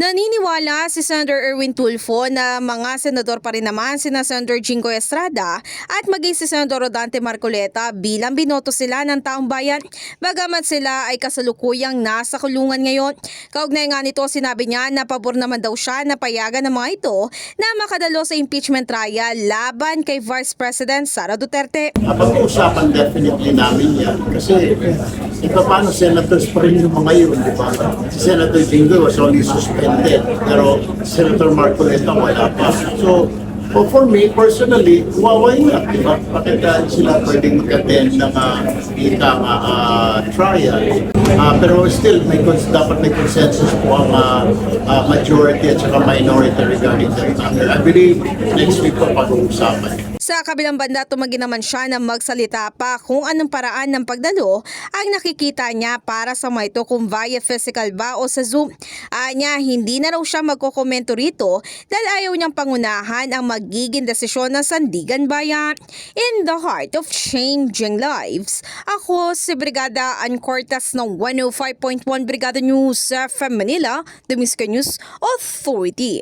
Naniniwala si Senator Erwin Tulfo na mga senador pa rin naman sina Senator Jinggoy Estrada at maging si Senator Rodante Marcoleta bilang binoto sila ng taong bayan bagamat sila ay kasalukuyang nasa kulungan ngayon. Kaugnay nga nito, sinabi niya na pabor naman daw siya na payagan ng mga ito na makadalo sa impeachment trial laban kay Vice President Sara Duterte. Pag-uusapan definitely namin yan kasi paano senators pa rin yung mga yun, di ba? Si Senator Jinggoy was only suspended, pero Senator Marcoleta wala pa. So, for me, personally, why not, di ba? Bakit sila pwedeng mag-attend ng trial? Pero still, dapat may consensus po ang majority at saka minority regarding the matter. I believe next week po pag-uusapan. Sa kabilang banda, tumagi naman siya na magsalita pa kung anong paraan ng pagdalo ang nakikita niya para sa mga ito, kung via physical ba o sa Zoom. Anya, hindi na raw siya magkokomento rito dahil ayaw niyang pangunahan ang magiging desisyon ng Sandigan Bayan. In the heart of changing lives, ako si Brigada Ann Cortas ng 105.1 Brigada News FM Manila, the Music News Authority.